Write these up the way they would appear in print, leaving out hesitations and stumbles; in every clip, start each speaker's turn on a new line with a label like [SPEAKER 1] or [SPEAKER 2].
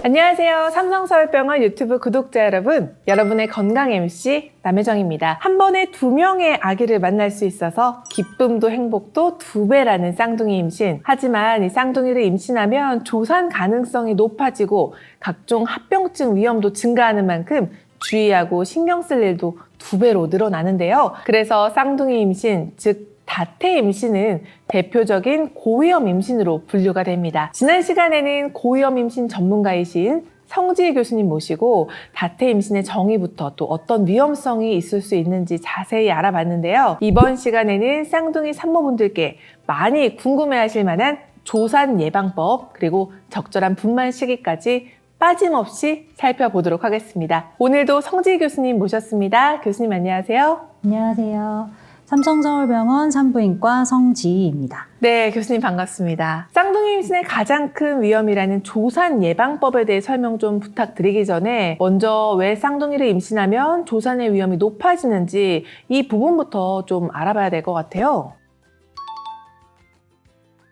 [SPEAKER 1] 안녕하세요. 삼성서울병원 유튜브 구독자 여러분, 여러분의 건강 MC 남혜정입니다. 한 번에 2명의 아기를 만날 수 있어서 기쁨도 행복도 2배라는 쌍둥이 임신. 하지만 이 쌍둥이를 임신하면 조산 가능성이 높아지고 각종 합병증 위험도 증가하는 만큼 주의하고 신경 쓸 일도 2배로 늘어나는데요. 그래서 쌍둥이 임신, 즉 다태 임신은 대표적인 고위험 임신으로 분류가 됩니다. 지난 시간에는 고위험 임신 전문가이신 성지 교수님 모시고 다태 임신의 정의부터 또 어떤 위험성이 있을 수 있는지 자세히 알아봤는데요. 이번 시간에는 쌍둥이 산모분들께 많이 궁금해하실 만한 조산 예방법 그리고 적절한 분만 시기까지 빠짐없이 살펴보도록 하겠습니다. 오늘도 성지 교수님 모셨습니다. 교수님 안녕하세요.
[SPEAKER 2] 안녕하세요. 삼성서울병원 산부인과 성지희입니다.
[SPEAKER 1] 네, 교수님 반갑습니다. 쌍둥이 임신의 가장 큰 위험이라는 조산 예방법에 대해 설명 좀 부탁드리기 전에 먼저 왜 쌍둥이를 임신하면 조산의 위험이 높아지는지 이 부분부터 좀 알아봐야 될 것 같아요.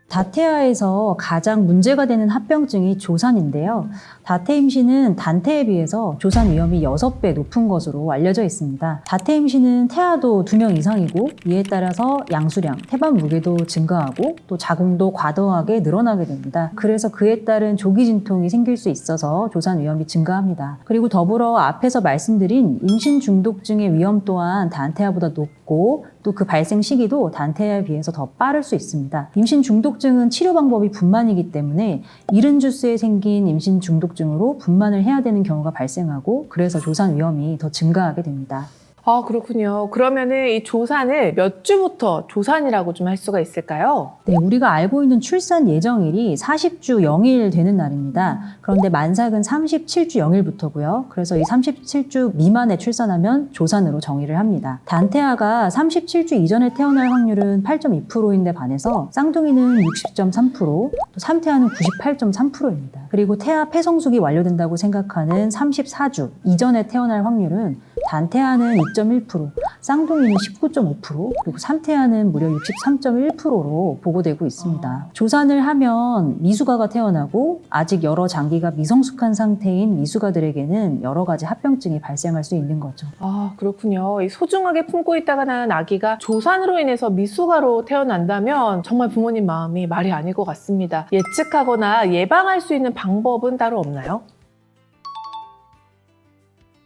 [SPEAKER 2] 다태아에서 가장 문제가 되는 합병증이 조산인데요. 다태 임신은 단태에 비해서 조산 위험이 6배 높은 것으로 알려져 있습니다. 다태 임신은 태아도 2명 이상이고 이에 따라서 양수량, 태반 무게도 증가하고 또 자궁도 과도하게 늘어나게 됩니다. 그래서 그에 따른 조기 진통이 생길 수 있어서 조산 위험이 증가합니다. 그리고 더불어 앞에서 말씀드린 임신 중독증의 위험 또한 단태아보다 높고 또 그 발생 시기도 단태아에 비해서 더 빠를 수 있습니다. 임신 중독증은 치료 방법이 분만이기 때문에 이른 주스에 생긴 임신 중독증으로 분만을 해야 되는 경우가 발생하고 그래서 조산 위험이 더 증가하게 됩니다.
[SPEAKER 1] 아, 그렇군요. 그러면은 이 조산을 몇 주부터 조산이라고 좀 할 수가 있을까요?
[SPEAKER 2] 네, 우리가 알고 있는 출산 예정일이 40주 0일 되는 날입니다. 그런데 만삭은 37주 0일부터고요. 그래서 이 37주 미만에 출산하면 조산으로 정의를 합니다. 단태아가 37주 이전에 태어날 확률은 8.2%인데 반해서 쌍둥이는 60.3%, 또 3태아는 98.3%입니다. 그리고 태아 폐성숙이 완료된다고 생각하는 34주 이전에 태어날 확률은 단태아는 2.1%, 쌍둥이는 19.5%, 그리고 3태아는 무려 63.1%로 보고되고 있습니다. 조산을 하면 미숙아가 태어나고 아직 여러 장기가 미성숙한 상태인 미숙아들에게는 여러 가지 합병증이 발생할 수 있는 거죠.
[SPEAKER 1] 아, 그렇군요. 이 소중하게 품고 있다가 낳은 아기가 조산으로 인해서 미숙아로 태어난다면 정말 부모님 마음이 말이 아닐 것 같습니다. 예측하거나 예방할 수 있는 방법은 따로 없나요?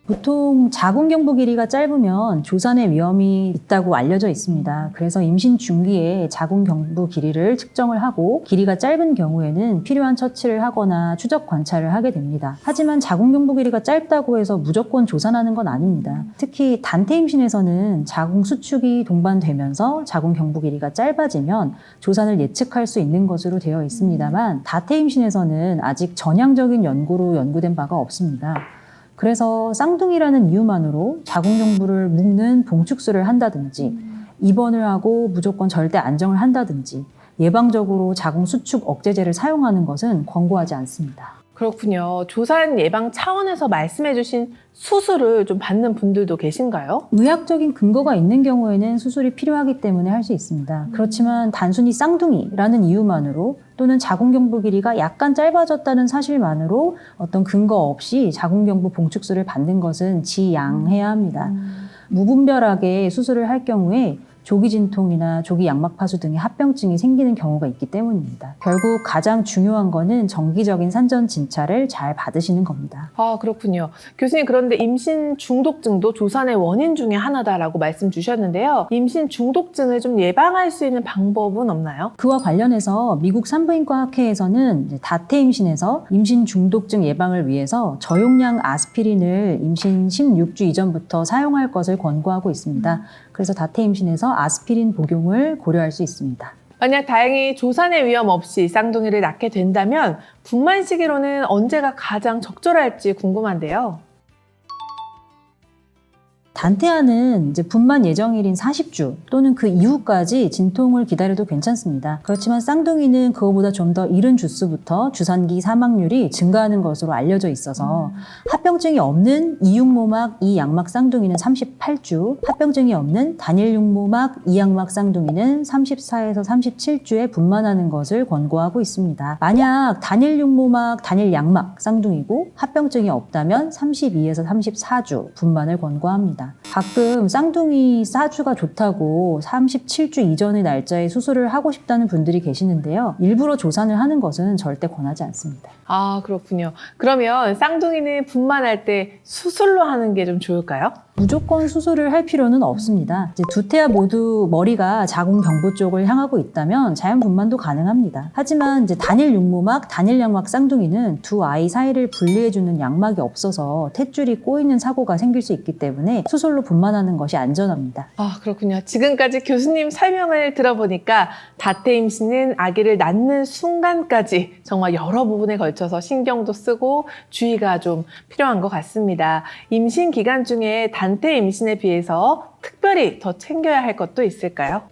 [SPEAKER 2] 보통 자궁 경부 길이가 짧으면 조산의 위험이 있다고 알려져 있습니다. 그래서 임신 중기에 자궁 경부 길이를 측정을 하고 길이가 짧은 경우에는 필요한 처치를 하거나 추적 관찰을 하게 됩니다. 하지만 자궁 경부 길이가 짧다고 해서 무조건 조산하는 건 아닙니다. 특히 단태 임신에서는 자궁 수축이 동반되면서 자궁 경부 길이가 짧아지면 조산을 예측할 수 있는 것으로 되어 있습니다만 다태 임신에서는 아직 전향적인 연구로 연구된 바가 없습니다. 그래서 쌍둥이라는 이유만으로 자궁 경부를 묶는 봉축술을 한다든지 입원을 하고 무조건 절대 안정을 한다든지 예방적으로 자궁 수축 억제제를 사용하는 것은 권고하지 않습니다.
[SPEAKER 1] 그렇군요. 조산 예방 차원에서 말씀해주신 수술을 좀 받는 분들도 계신가요?
[SPEAKER 2] 의학적인 근거가 있는 경우에는 수술이 필요하기 때문에 할 수 있습니다. 그렇지만 단순히 쌍둥이라는 이유만으로 또는 자궁경부 길이가 약간 짧아졌다는 사실만으로 어떤 근거 없이 자궁경부 봉축술을 받는 것은 지양해야 합니다. 무분별하게 수술을 할 경우에 조기 진통이나 조기 양막 파수 등의 합병증이 생기는 경우가 있기 때문입니다. 결국 가장 중요한 거는 정기적인 산전 진찰을 잘 받으시는 겁니다.
[SPEAKER 1] 아, 그렇군요. 교수님, 그런데 임신 중독증도 조산의 원인 중에 하나다라고 말씀 주셨는데요. 임신 중독증을 좀 예방할 수 있는 방법은 없나요?
[SPEAKER 2] 그와 관련해서 미국 산부인과 학회에서는 다태 임신에서 임신 중독증 예방을 위해서 저용량 아스피린을 임신 16주 이전부터 사용할 것을 권고하고 있습니다. 그래서 다태 임신에서 아스피린 복용을 고려할 수 있습니다.
[SPEAKER 1] 만약 다행히 조산의 위험 없이 쌍둥이를 낳게 된다면 분만 시기로는 언제가 가장 적절할지 궁금한데요.
[SPEAKER 2] 단태아는 이제 분만 예정일인 40주 또는 그 이후까지 진통을 기다려도 괜찮습니다. 그렇지만 쌍둥이는 그거보다 좀 더 이른 주수부터 주산기 사망률이 증가하는 것으로 알려져 있어서 합병증이 없는 이육모막 이양막 쌍둥이는 38주, 합병증이 없는 단일육모막 이양막 쌍둥이는 34에서 37주에 분만하는 것을 권고하고 있습니다. 만약 단일육모막 단일양막 쌍둥이고 합병증이 없다면 32에서 34주 분만을 권고합니다. 가끔 쌍둥이 싸주가 좋다고 37주 이전의 날짜에 수술을 하고 싶다는 분들이 계시는데요. 일부러 조산을 하는 것은 절대 권하지 않습니다.
[SPEAKER 1] 아, 그렇군요. 그러면 쌍둥이는 분만할 때 수술로 하는 게 좀 좋을까요?
[SPEAKER 2] 무조건 수술을 할 필요는 없습니다. 이제 두 태아 모두 머리가 자궁 경부 쪽을 향하고 있다면 자연 분만도 가능합니다. 하지만 이제 단일 육모막, 단일 양막 쌍둥이는 두 아이 사이를 분리해주는 양막이 없어서 탯줄이 꼬이는 사고가 생길 수 있기 때문에 수술로 분만하는 것이 안전합니다.
[SPEAKER 1] 아, 그렇군요. 지금까지 교수님 설명을 들어보니까 다태 임신은 아기를 낳는 순간까지 정말 여러 부분에 걸쳐서 신경도 쓰고 주의가 좀 필요한 것 같습니다. 임신 기간 중에 단태 임신에 비해서 특별히 더 챙겨야 할 것도 있을까요?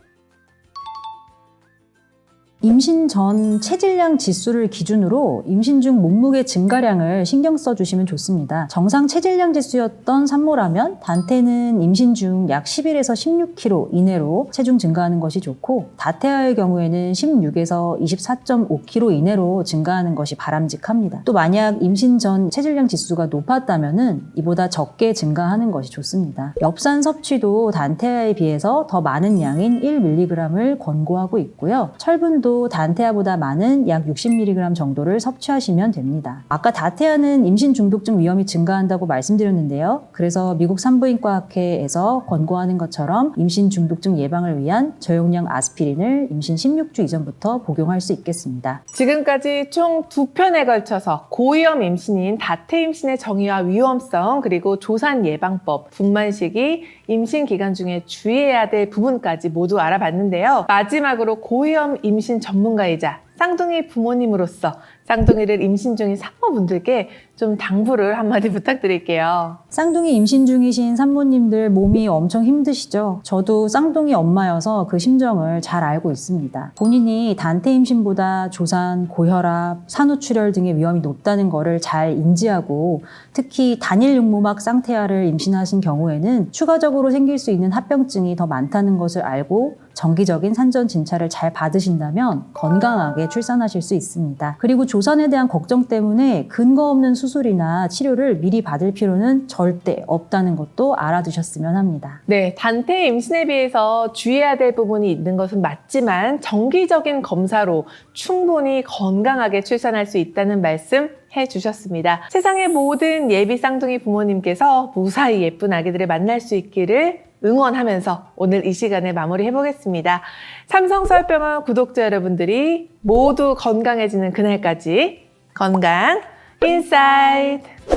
[SPEAKER 2] 임신 전 체질량 지수를 기준으로 임신 중 몸무게 증가량을 신경 써주시면 좋습니다. 정상 체질량 지수였던 산모라면 단태는 임신 중 약 11에서 16kg 이내로 체중 증가하는 것이 좋고, 다태아의 경우에는 16에서 24.5kg 이내로 증가하는 것이 바람직합니다. 또 만약 임신 전 체질량 지수가 높았다면 이보다 적게 증가하는 것이 좋습니다. 엽산 섭취도 단태아에 비해서 더 많은 양인 1mg을 권고하고 있고요. 철분도 단태아보다 많은 약 60mg 정도를 섭취하시면 됩니다. 아까 다태아는 임신 중독증 위험이 증가한다고 말씀드렸는데요. 그래서 미국 산부인과학회에서 권고하는 것처럼 임신 중독증 예방을 위한 저용량 아스피린을 임신 16주 이전부터 복용할 수 있겠습니다.
[SPEAKER 1] 지금까지 총 2편에 걸쳐서 고위험 임신인 다태 임신의 정의와 위험성, 그리고 조산 예방법, 분만 시기, 임신 기간 중에 주의해야 될 부분까지 모두 알아봤는데요. 마지막으로 고위험 임신 전문가이자 쌍둥이 부모님으로서 쌍둥이를 임신 중인 산모분들께 좀 당부를 한마디 부탁드릴게요.
[SPEAKER 2] 쌍둥이 임신 중이신 산모님들 몸이 엄청 힘드시죠? 저도 쌍둥이 엄마여서 그 심정을 잘 알고 있습니다. 본인이 단태 임신보다 조산, 고혈압, 산후출혈 등의 위험이 높다는 것을 잘 인지하고, 특히 단일 육모막 쌍태아를 임신하신 경우에는 추가적으로 생길 수 있는 합병증이 더 많다는 것을 알고 정기적인 산전 진찰을 잘 받으신다면 건강하게 출산하실 수 있습니다. 그리고 조산에 대한 걱정 때문에 근거 없는 수술이나 치료를 미리 받을 필요는 절대 없다는 것도 알아두셨으면 합니다.
[SPEAKER 1] 네, 단태 임신에 비해서 주의해야 될 부분이 있는 것은 맞지만 정기적인 검사로 충분히 건강하게 출산할 수 있다는 말씀 해주셨습니다. 세상의 모든 예비 쌍둥이 부모님께서 무사히 예쁜 아기들을 만날 수 있기를 응원하면서 오늘 이 시간을 마무리해보겠습니다. 삼성서울병원 구독자 여러분들이 모두 건강해지는 그날까지 건강 인사이트!